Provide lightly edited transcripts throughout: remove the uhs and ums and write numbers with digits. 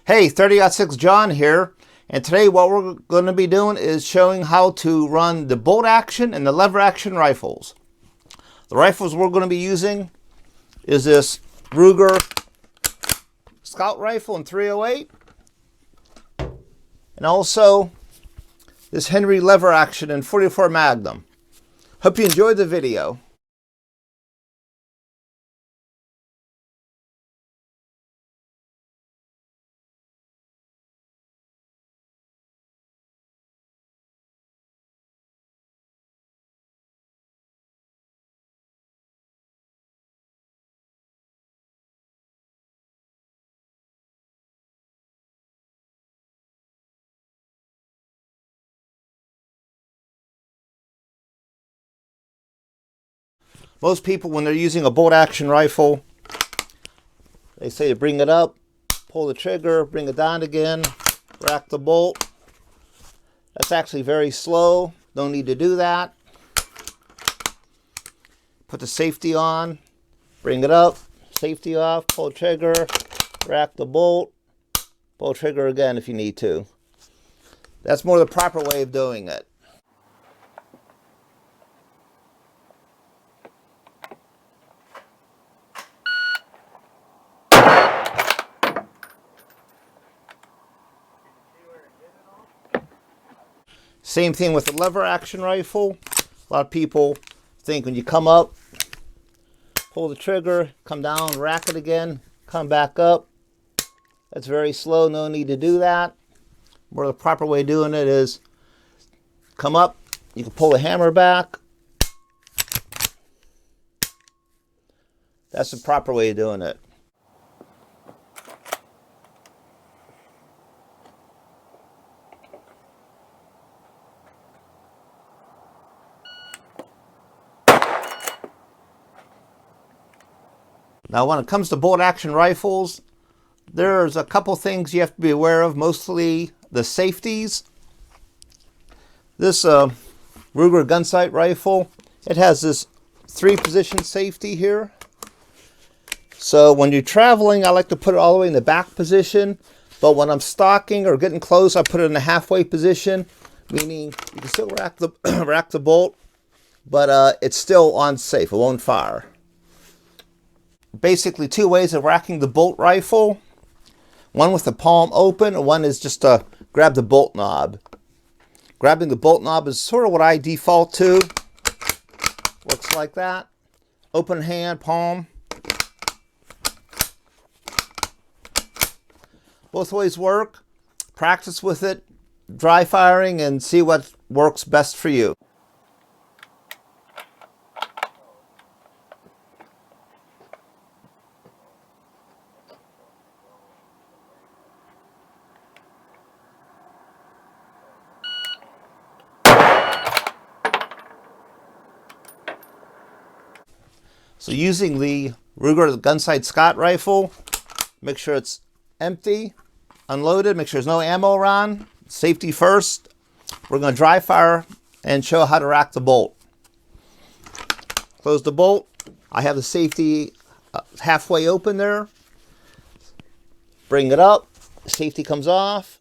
Hey, 30-06 John here, and today what we're going to be doing is showing how to run the bolt action and the lever action rifles. The rifles we're going to be using is this Ruger Scout rifle in 308, and also this Henry lever action in 44 Magnum. Hope you enjoyed the video. Most people, when they're using a bolt action rifle, they say to bring it up, pull the trigger, bring it down again, rack the bolt. That's actually very slow. No need to do that. Put the safety on, bring it up, safety off, pull the trigger, rack the bolt, pull the trigger again if you need to. That's more the proper way of doing it. Same thing with the lever action rifle. A lot of people think when you come up, pull the trigger, come down, rack it again, come back up. That's very slow, no need to do that. More the proper way of doing it is come up, you can pull the hammer back. That's the proper way of doing it. Now, when it comes to bolt action rifles, there's a couple things you have to be aware of, mostly the safeties. This Ruger gun sight rifle, it has this 3-position safety here. So when you're traveling, I like to put it all the way in the back position, but when I'm stalking or getting close, I put it in the halfway position, meaning you can still rack the, rack the bolt, but it's still unsafe, it won't fire. Basically 2 ways of racking the bolt rifle. One with the palm open, and one is just to grab the bolt knob. Grabbing the bolt knob is sort of what I default to. Looks like that. Open hand, palm. Both ways work. Practice with it, dry firing, and see what works best for you. So using the Ruger gun sight Scott rifle, make sure it's empty, unloaded, make sure there's no ammo around, safety first. We're going to dry fire and show how to rack the bolt. Close the bolt. I have the safety halfway open there. Bring it up, safety comes off,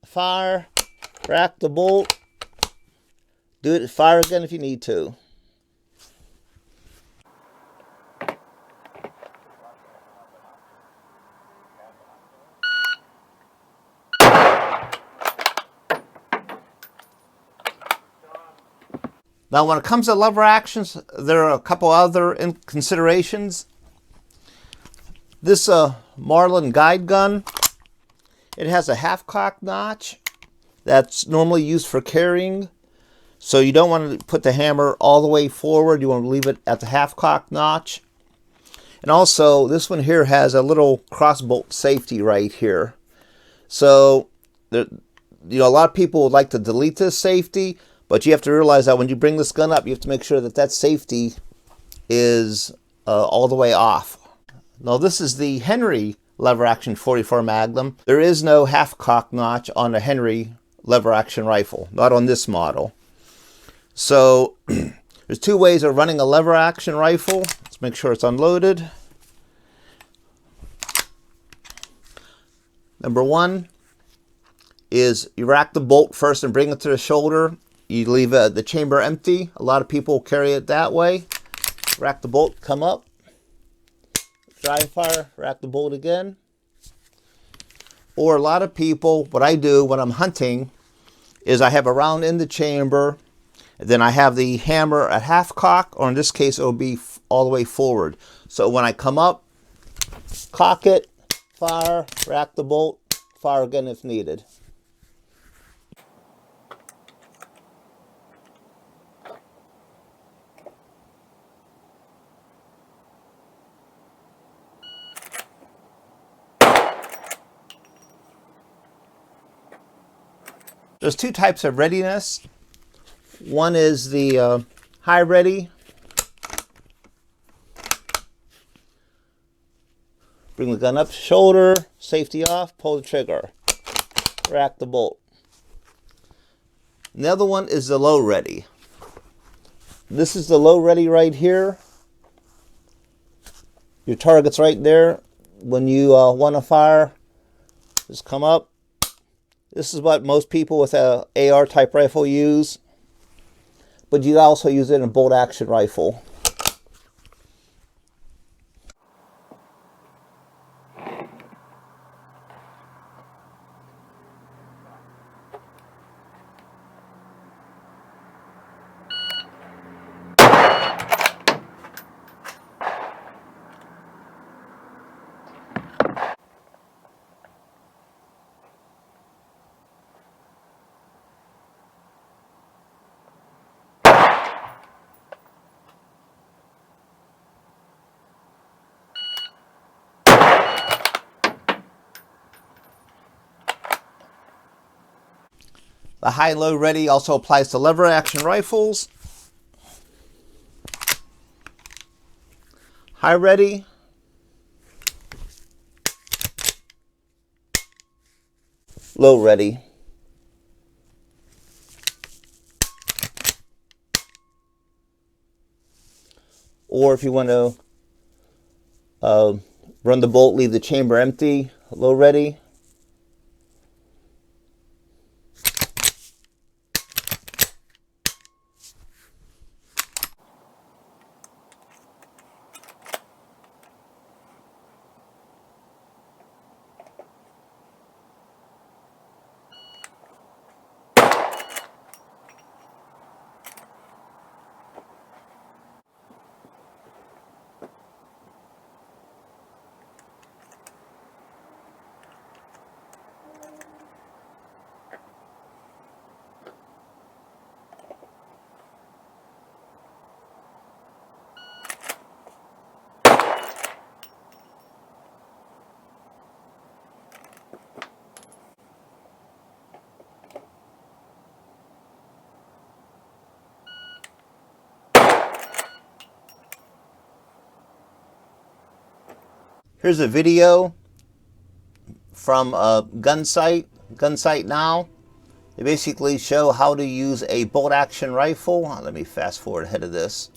fire, rack the bolt, do it, fire again if you need to. Now, when it comes to lever actions, there are a couple other considerations. This Marlin guide gun, it has a half-cock notch that's normally used for carrying. So you don't want to put the hammer all the way forward. You want to leave it at the half-cock notch. And also, this one here has a little crossbolt safety right here. So, a lot of people would like to delete this safety. But you have to realize that when you bring this gun up, you have to make sure that that safety is all the way off. Now, this is the Henry lever action 44 Magnum. There is no half-cock notch on a Henry lever action rifle, not on this model. So there's 2 ways of running a lever action rifle. Let's make sure it's unloaded. Number one is you rack the bolt first and bring it to the shoulder. You leave the chamber empty. A lot of people carry it that way. Rack the bolt, come up, dry fire, rack the bolt again. Or a lot of people, what I do when I'm hunting is I have a round in the chamber, and then I have the hammer at half cock, or in this case it'll be all the way forward. So when I come up, cock it, fire, rack the bolt, fire again if needed. There's two types of readiness. One is the high ready. Bring the gun up, shoulder, safety off, pull the trigger, rack the bolt. And the other one is the low ready. This is the low ready right here. Your target's right there. When you want to fire, just come up. This is what most people with a AR type rifle use, but you also use it in a bolt action rifle. The high-low ready also applies to lever action rifles. High ready. Low ready. Or if you want to run the bolt, leave the chamber empty, low ready. Here's a video from Gunsight Now. They basically show how to use a bolt action rifle. Let me fast forward ahead of this.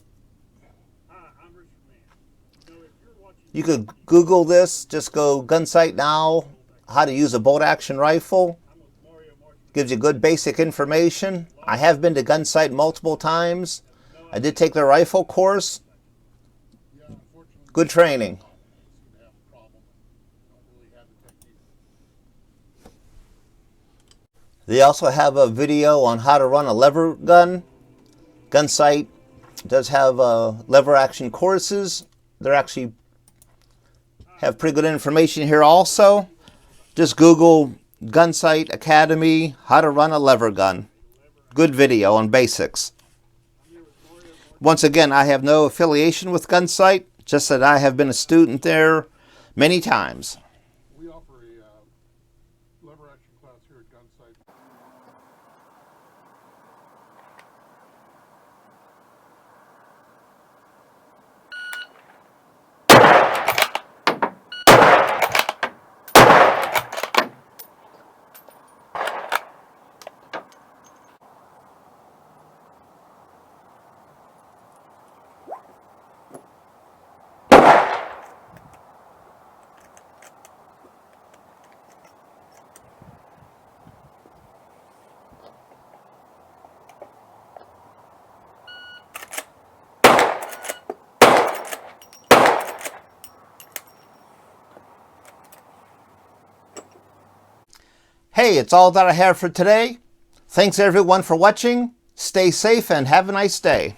You could Google this, just go Gunsight Now, how to use a bolt action rifle. Gives you good basic information. I have been to Gunsight multiple times. I did take their rifle course. Good training. They also have a video on how to run a lever gun. Gunsight does have lever action courses. They're actually have pretty good information here also. Just Google Gunsight Academy, how to run a lever gun. Good video on basics. Once again, I have no affiliation with Gunsight, just that I have been a student there many times. We offer a lever action class here at Gunsight. Hey, it's all that I have for today. Thanks everyone for watching. Stay safe and have a nice day.